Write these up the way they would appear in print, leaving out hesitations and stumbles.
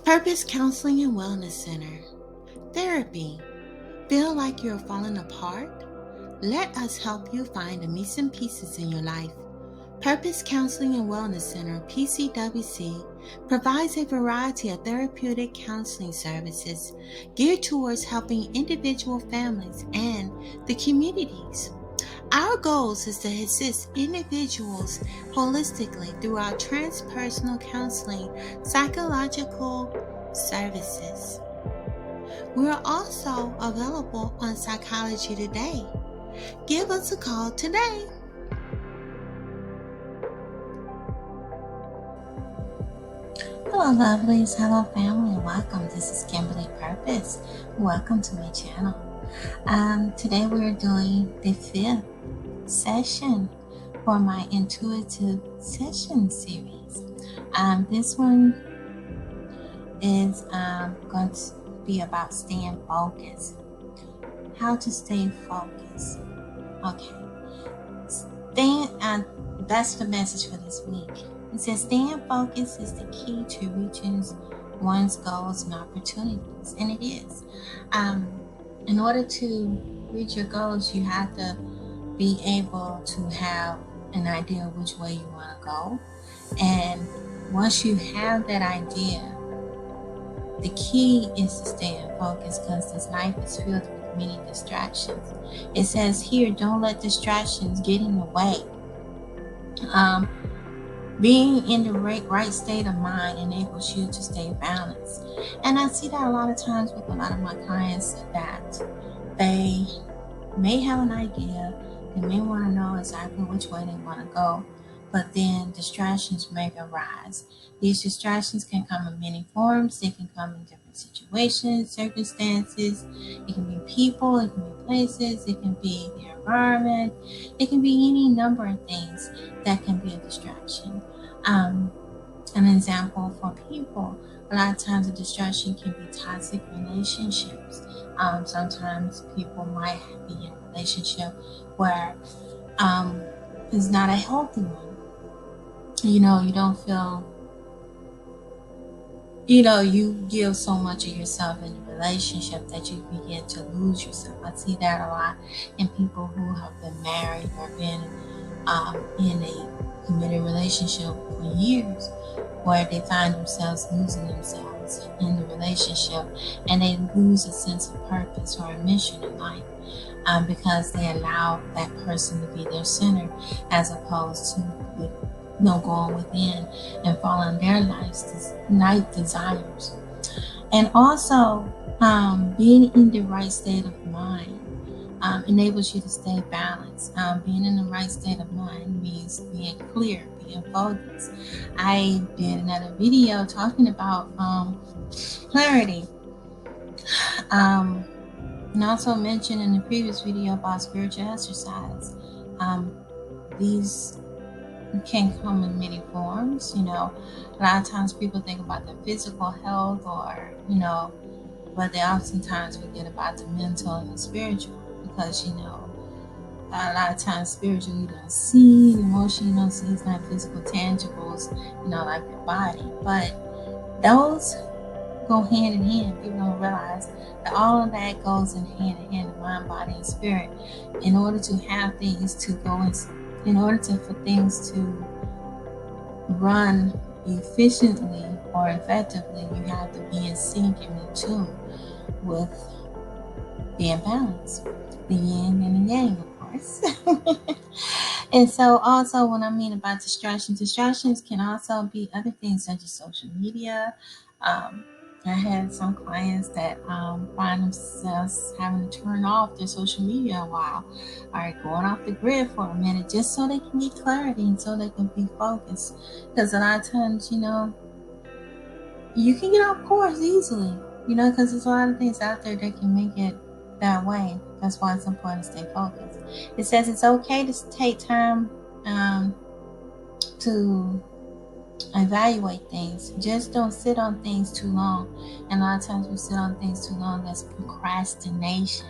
Purpose Counseling and Wellness Center. Therapy. Feel like you're falling apart? Let us help you find the missing pieces in your life. Purpose Counseling and Wellness Center, PCWC, provides a variety of therapeutic counseling services geared towards helping individual families and the communities. Our goals is to assist individuals holistically through our transpersonal counseling, psychological services. We are also available on Psychology Today. Give us a call today. Hello lovelies, hello family, welcome. This is Kimberly Purpoz. Welcome to my channel. Today we're doing the 5th session for my intuitive session series. This one is going to be about staying focused. How to stay focused. Okay. That's the message for this week. It says staying focused is the key to reaching one's goals and opportunities. And it is. In order to reach your goals, you have to be able to have an idea of which way you want to go. And once you have that idea, the key is to stay in focus, because this life is filled with many distractions. It says here, don't let distractions get in the way. Being in the right state of mind enables you to stay balanced. And I see that a lot of times with a lot of my clients, that they may have an idea, they may want to know exactly which way they want to go, but then distractions may arise. These distractions can come in many forms. They can come in different situations, circumstances. It can be people, it can be places, it can be the environment. It can be any number of things that can be a distraction. An example for people, a lot of times a distraction can be toxic relationships. Sometimes people might be in a relationship where it's not a healthy one. You don't feel, you give so much of yourself in a relationship that you begin to lose yourself. I see that a lot in people who have been married or been in a committed relationship for years, where they find themselves losing themselves in the relationship, and they lose a sense of purpose or a mission in life, because they allow that person to be their center, as opposed to going within and following their life desires. And also, being in the right state of mind enables you to stay balanced. Being in the right state of mind means being clear, being focused. I did another video talking about clarity. And also mentioned in the previous video about spiritual exercise. These can come in many forms. A lot of times people think about their physical health, or but they oftentimes forget about the mental and the spiritual, because a lot of times spiritual you don't see, emotion you don't see, it's not physical tangibles, like your body, but those go hand in hand. People don't realize that all of that goes in hand, the mind, body, and spirit. In order to have things to go for things to run efficiently or effectively, you have to be in sync and in tune with being balanced, the yin and the yang, of course. And so also, what I mean about distractions can also be other things such as social media. I had some clients that find themselves having to turn off their social media a while, or going off the grid for a minute, just so they can get clarity and so they can be focused. Because a lot of times, you can get off course easily, because there's a lot of things out there that can make it that way. That's why it's important to stay focused. It says it's okay to take time to evaluate things. Just don't sit on things too long. And a lot of times we sit on things too long. That's procrastination.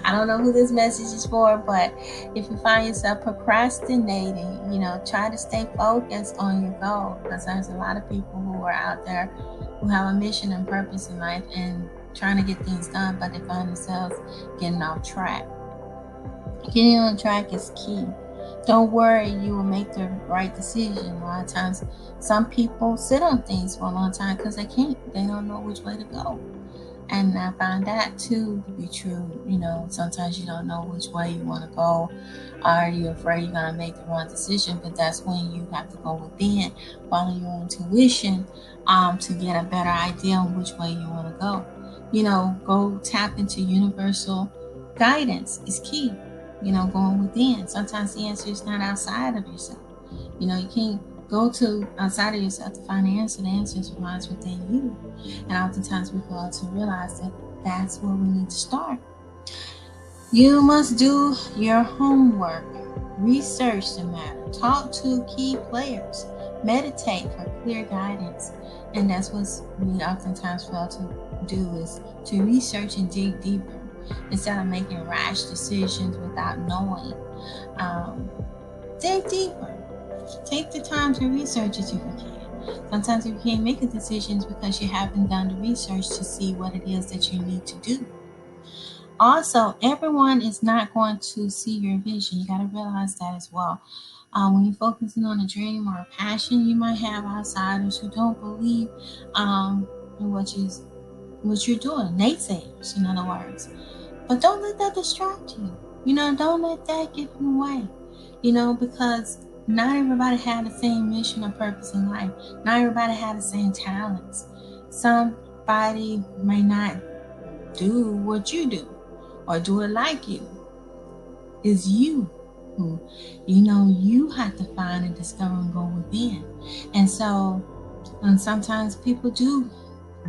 I don't know who this message is for, but if you find yourself procrastinating, try to stay focused on your goal, because there's a lot of people who are out there who have a mission and purpose in life and trying to get things done, but they find themselves getting off track. Getting on track is key. Don't worry, you will make the right decision. A lot of times, some people sit on things for a long time because they don't know which way to go. And I find that too to be true. Sometimes you don't know which way you want to go, or you're afraid you're going to make the wrong decision. But that's when you have to go within, follow your intuition, to get a better idea on which way you want to go. Go tap into universal guidance is key. Going within. Sometimes the answer is not outside of yourself. You can't go to outside of yourself to find the answer. The answer lies within you. And oftentimes we fail to realize that that's where we need to start. You must do your homework. Research the matter. Talk to key players. Meditate for clear guidance. And that's what we oftentimes fail to do, is to research and dig deeper instead of making rash decisions without knowing. Dig deeper. Take the time to research it if you can. Sometimes you can't make a decision because you haven't done the research to see what it is that you need to do. Also, everyone is not going to see your vision. You got to realize that as well. When you're focusing on a dream or a passion, you might have outsiders who don't believe in what you're doing. Naysayers, in other words. But don't let that distract you. Don't let that get in the way. Because not everybody had the same mission or purpose in life. Not everybody had the same talents. Somebody may not do what you do or do it like you. It's you who, you have to find and discover and go within. And so, sometimes people do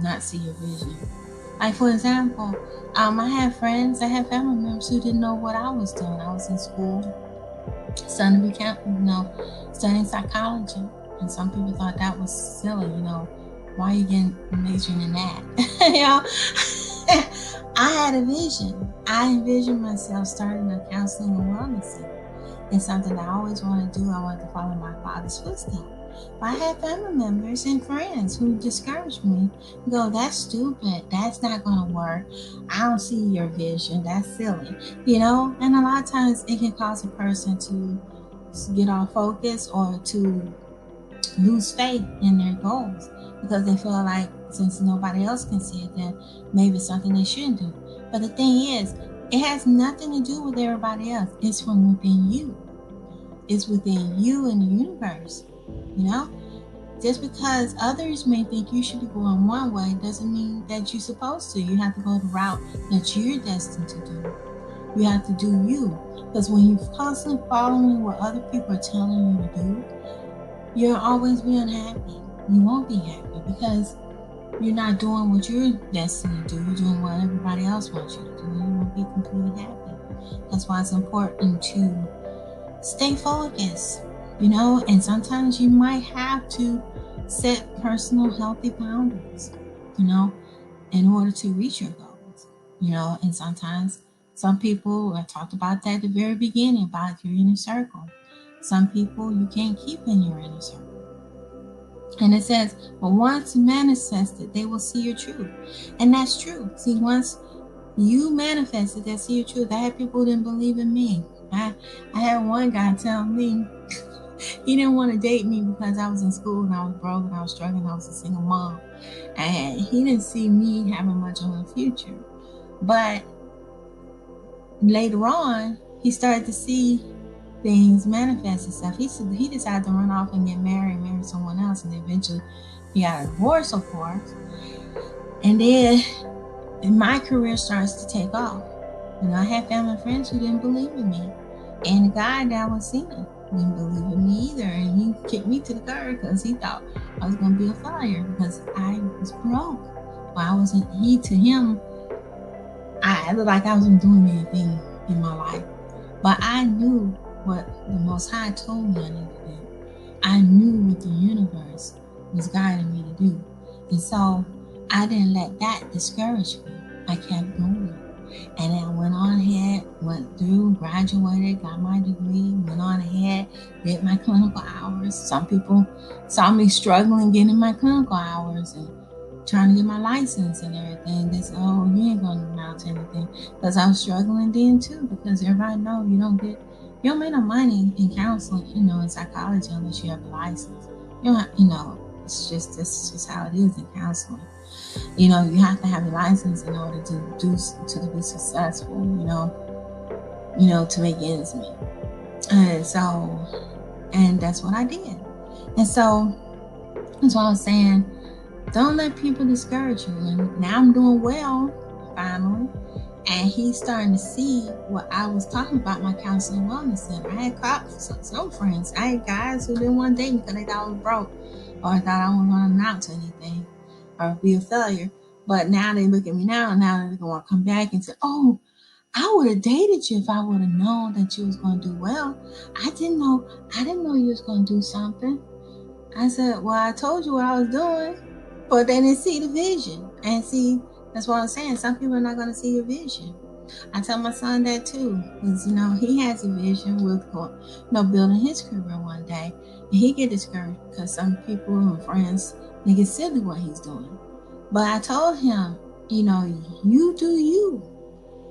not see your vision. Like, for example, I had friends, I had family members who didn't know what I was doing. I was in school, studying psychology, and some people thought that was silly. Why are you majoring in that? I had a vision. I envisioned myself starting a counseling and wellness center. It's something that I always wanted to do. I wanted to follow my father's footsteps. But I had family members and friends who discouraged me. Go, that's stupid. That's not going to work. I don't see your vision. That's silly. And a lot of times it can cause a person to get off focus or to lose faith in their goals, because they feel like since nobody else can see it, then maybe it's something they shouldn't do. But the thing is, it has nothing to do with everybody else. It's from within you. It's within you and the universe. Just because others may think you should be going one way doesn't mean that you're supposed to. You have to go the route that you're destined to do. You have to do you. Because when you're constantly following what other people are telling you to do, you'll always be unhappy. You won't be happy because you're not doing what you're destined to do. You're doing what everybody else wants you to do, and you won't be completely happy. That's why it's important to stay focused, and sometimes you might have to set personal healthy boundaries, in order to reach your goals, and sometimes some people, I talked about that at the very beginning about your inner circle. Some people you can't keep in your inner circle. And it says, but once manifested, they will see your truth. And that's true. See, once you manifested, they'll see your truth. I had people who didn't believe in me. I had one guy tell me he didn't want to date me because I was in school and I was broke and I was struggling. I was a single mom. And he didn't see me having much of a future. But later on, he started to see things manifest itself. He decided to run off and get married someone else, and eventually he got a divorce, of course. And then my career starts to take off. I had family and friends who didn't believe in me, and the guy that I was seeing didn't believe in me either, and he kicked me to the curb because he thought I was going to be a failure because I was broke. Well, I wasn't. To him, I looked like I wasn't doing anything in my life, but I knew what the Most High told me I needed to do. I knew what the universe was guiding me to do. And so I didn't let that discourage me. I kept going. And I went on ahead graduated, got my degree, went on ahead, did my clinical hours. Some people saw me struggling getting my clinical hours and trying to get my license and everything. They said, oh, you ain't going to amount to anything. Because I was struggling then too, because everybody know you don't make no money in counseling, in psychology unless you have a license. That's just how it is in counseling. You have to have a license in order to be successful, to make ends meet. And that's what I did. And so that's why I was saying, don't let people discourage you. And now I'm doing well, finally. And he's starting to see what I was talking about, my counseling wellness center. I had some friends. I had guys who didn't want to date me because they thought I was broke or thought I wasn't going to amount to anything or be a failure. But now they look at me now they're going to come back and say, oh, I would have dated you if I would have known that you was going to do well. I didn't know you was going to do something. I said, well, I told you what I was doing, but they didn't see the vision. And see, that's what I'm saying. Some people are not going to see your vision. I tell my son that too, because, he has a vision with, building his career one day. And he get discouraged because some people and friends, they get silly what he's doing. But I told him, you do you.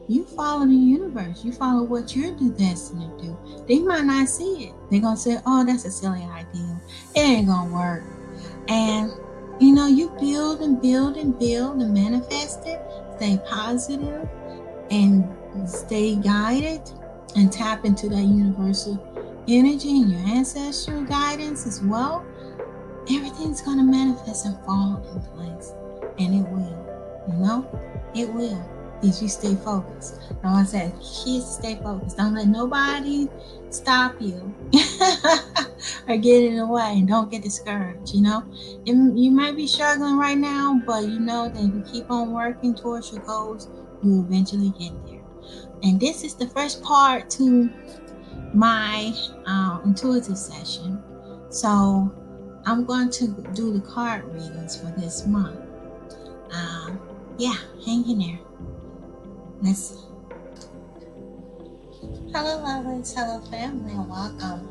You follow the universe. You follow what you're destined to do. They might not see it. They're going to say, oh, that's a silly idea. It ain't going to work. And, you build and build and build and manifest it. Stay positive and stay guided and tap into that universal energy and your ancestral guidance as well. Everything's going to manifest and fall in place. And it will. It will. If you stay focused. Like I said, kids, stay focused. Don't let nobody stop you or get in the way. And don't get discouraged, And you might be struggling right now, but that if you keep on working towards your goals, you'll eventually get there. And this is the first part to my intuitive session. So I'm going to do the card readings for this month. Hang in there. Let's see. Hello, lovelies. Hello, family, and welcome.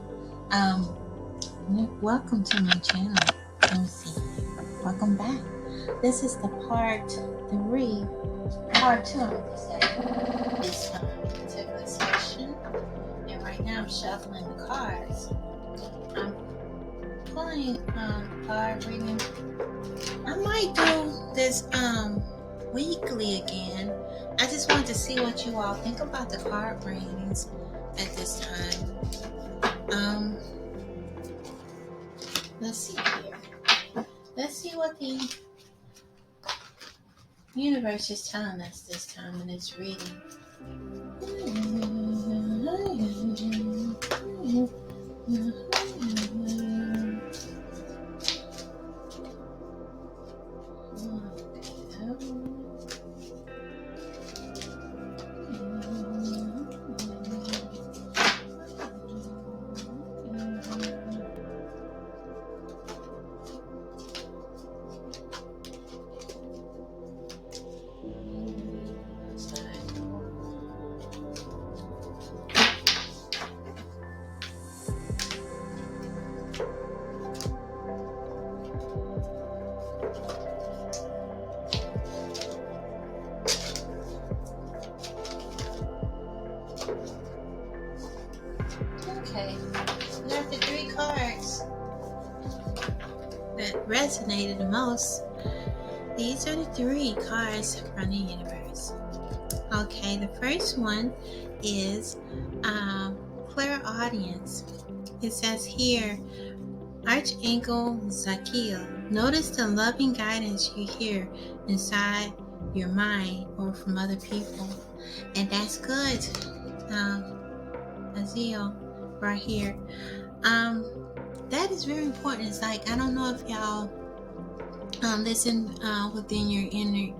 Welcome to my channel. Let me see. Welcome back. This is the part 2 of this particular session. And right now I'm shuffling the cards. I'm pulling card reading. I might do this weekly again. I just wanted to see what you all think about the card readings at this time. Let's see here. Let's see what the universe is telling us this time in this reading. Okay, got the 3 cards that resonated the most. These are the 3 cards from the universe. Okay, the first one is clairaudience. It says here, Archangel Zakiel, notice the loving guidance you hear inside your mind or from other people. And that's good. Aziel, right here. That is very important. It's like, I don't know if y'all listen within your inner,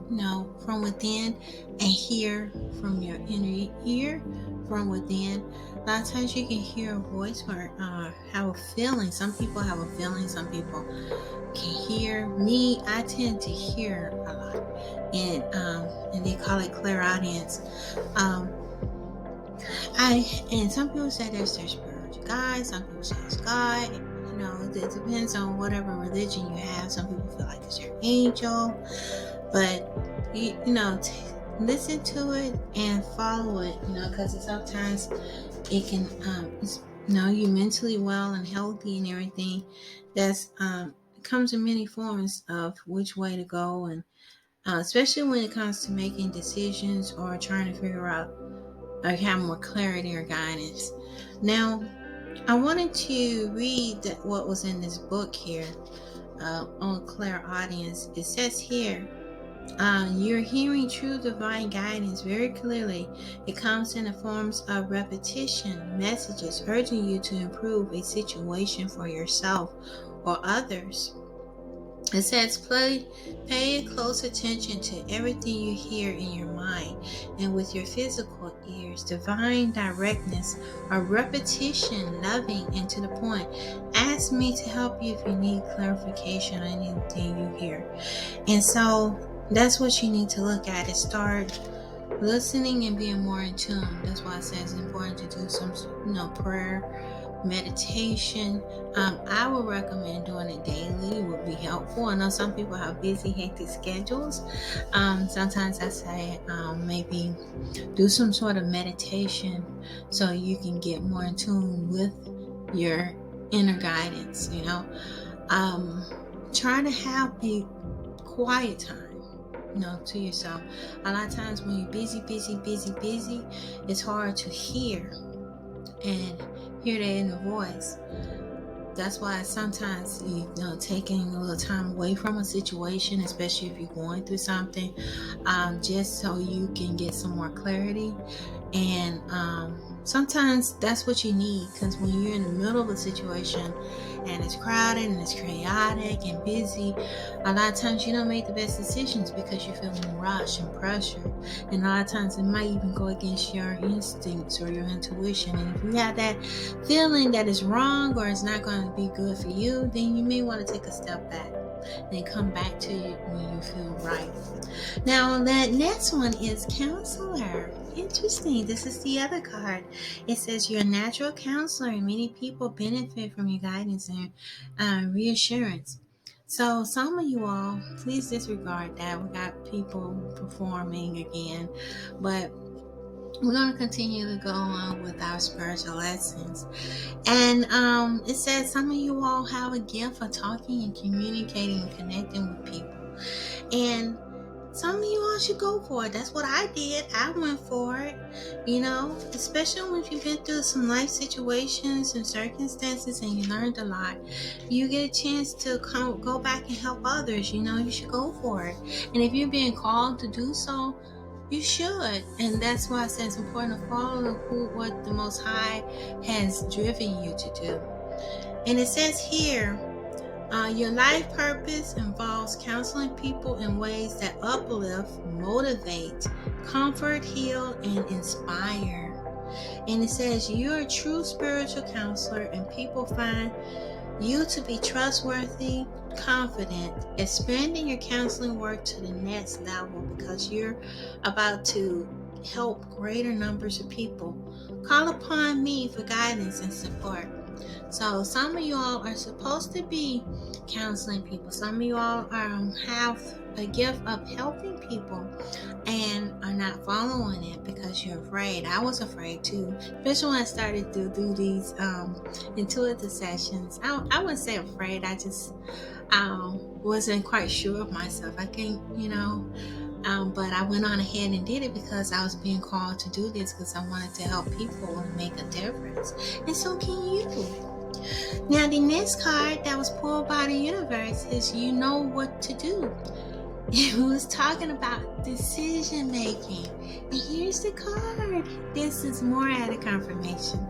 from within, and hear from your inner ear from within. A lot of times you can hear a voice or have a feeling. Some people have a feeling, some people can hear. Me, I tend to hear a lot, and they call it clairaudience. And some people say there's their spiritual guide, some people say it's God. It depends on whatever religion you have. Some people feel like it's your angel, but listen to it and follow it. Because sometimes it can, you're mentally well and healthy and everything. That's it comes in many forms of which way to go, and especially when it comes to making decisions or trying to figure out or have more clarity or guidance. Now, I wanted to read what was in this book here on clairaudience. It says here, you're hearing true divine guidance very clearly. It comes in the forms of repetition, messages urging you to improve a situation for yourself or others. It says, pay close attention to everything you hear in your mind and with your physical ears. Divine directness or repetition, loving and to the point. Ask me to help you if you need clarification on anything you hear. And so that's what you need to look at is start listening and being more in tune. That's why I say it's important to do some prayer, meditation. I would recommend doing it daily. It would be helpful. I know some people have busy, hectic schedules. Sometimes I say maybe do some sort of meditation so you can get more in tune with your inner guidance. Try to have a quiet time to yourself. A lot of times when you're busy, it's hard to hear that inner voice. That's why sometimes taking a little time away from a situation, especially if you're going through something, just so you can get some more clarity. And sometimes that's what you need, because when you're in the middle of a situation and it's crowded and it's chaotic and busy, a lot of times you don't make the best decisions because you're feeling rushed and pressured. And a lot of times it might even go against your instincts or your intuition. And if you have that feeling that is wrong or it's not going to be good for you, then you may want to take a step back and come back to it when you feel right. Now, that next one is counselor. Interesting. This is the other card. It says you're a natural counselor and many people benefit from your guidance and reassurance. So some of you all, please disregard that. We got people performing again, but we're going to continue to go on with our spiritual lessons. And it says some of you all have a gift for talking and communicating and connecting with people. And some of you all should go for it. That's what I did. I went for it, especially when you've been through some life situations and circumstances and you learned a lot. You get a chance to go back and help others. You should go for it. And if you're being called to do so, you should. And that's why I say it's important to follow what the Most High has driven you to do. And it says here, your life purpose involves counseling people in ways that uplift, motivate, comfort, heal, and inspire. And it says you're a true spiritual counselor and people find you to be trustworthy, confident, expanding your counseling work to the next level because you're about to help greater numbers of people. Call upon me for guidance and support. So some of you all are supposed to be counseling people. Some of you all have a gift of helping people and are not following it because you're afraid. I was afraid too, especially when I started to do these intuitive sessions. I wouldn't say afraid. I just wasn't quite sure of myself. I can't, but I went on ahead and did it because I was being called to do this because I wanted to help people and make a difference. And so can you. Now, the next card that was pulled by the universe is you know what to do. It was talking about decision making. And here's the card. This is more added confirmation.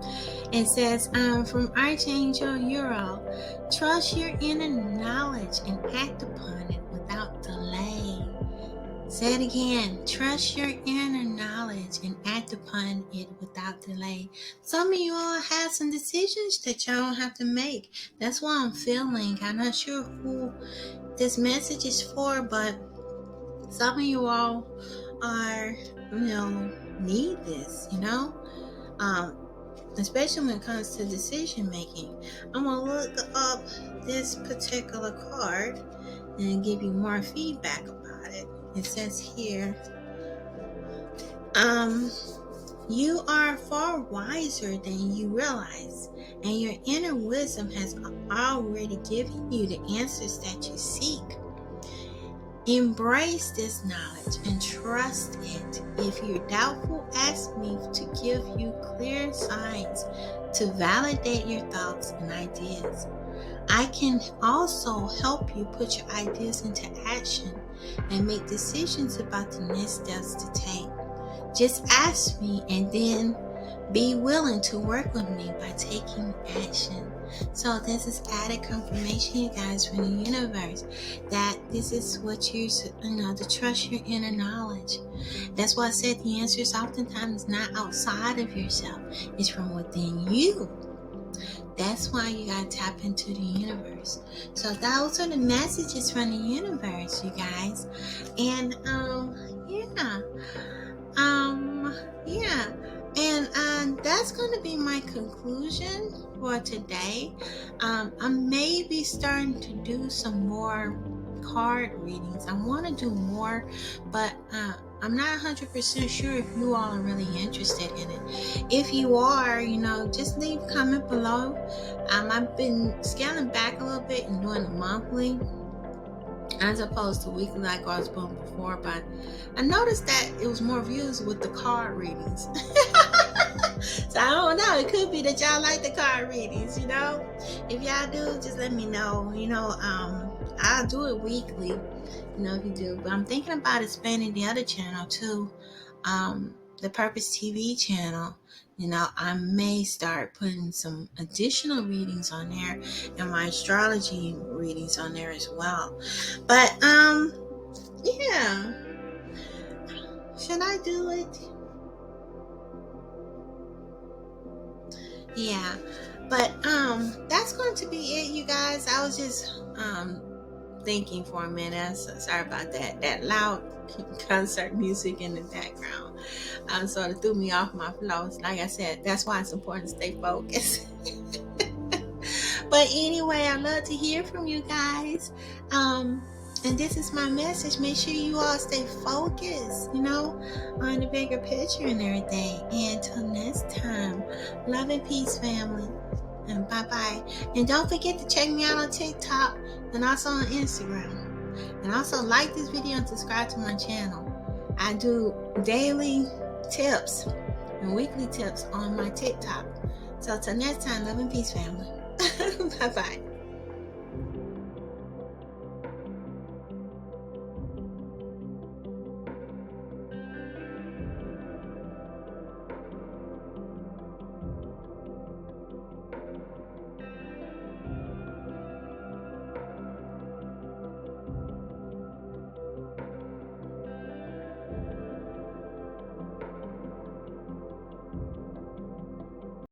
It says, from Archangel Uriel, trust your inner knowledge and act upon it without delay. Say it again. Trust your inner knowledge and act upon it without delay. Some of you all have some decisions that y'all don't have to make. That's why I'm feeling. I'm not sure who this message is for, but some of you all are, need this, especially when it comes to decision making. I'm going to look up this particular card and give you more feedback about it. It says here, you are far wiser than you realize, and your inner wisdom has already given you the answers that you seek. Embrace this knowledge and trust it. If you're doubtful, ask me to give you clear signs to validate your thoughts and ideas. I can also help you put your ideas into action and make decisions about the next steps to take. Just ask me and then be willing to work with me by taking action. So this is added confirmation, you guys, from the universe that this is what you know, to trust your inner knowledge. That's why I said the answer is oftentimes not outside of yourself. It's from within you. That's why you gotta tap into the universe. So those are the messages from the universe, you guys. And and that's going to be my conclusion for today. I may be starting to do some more card readings. I want to do more, but I'm not 100% sure if you all are really interested in it. If you are, just leave a comment below. I've been scaling back a little bit and doing the monthly as opposed to weekly like I was doing before, but I noticed that it was more views with the card readings. So I don't know, it could be that y'all like the card readings, if y'all do, just let me know. I'll do it weekly, if you do, but I'm thinking about expanding the other channel too, the Purpose TV channel. I may start putting some additional readings on there and my astrology readings on there as well. But, should I do it? Yeah, but, that's going to be it, you guys. I was just, thinking for a minute. So sorry about that loud concert music in the background sort of threw me off my flow. Like I said, that's why it's important to stay focused. But anyway, I love to hear from you guys, and this is my message. Make sure you all stay focused, on the bigger picture and everything. And until next time, love and peace, family. And bye-bye. And don't forget to check me out on TikTok and also on Instagram. And also like this video and subscribe to my channel. I do daily tips and weekly tips on my TikTok. So till next time, love and peace, family. Bye-bye.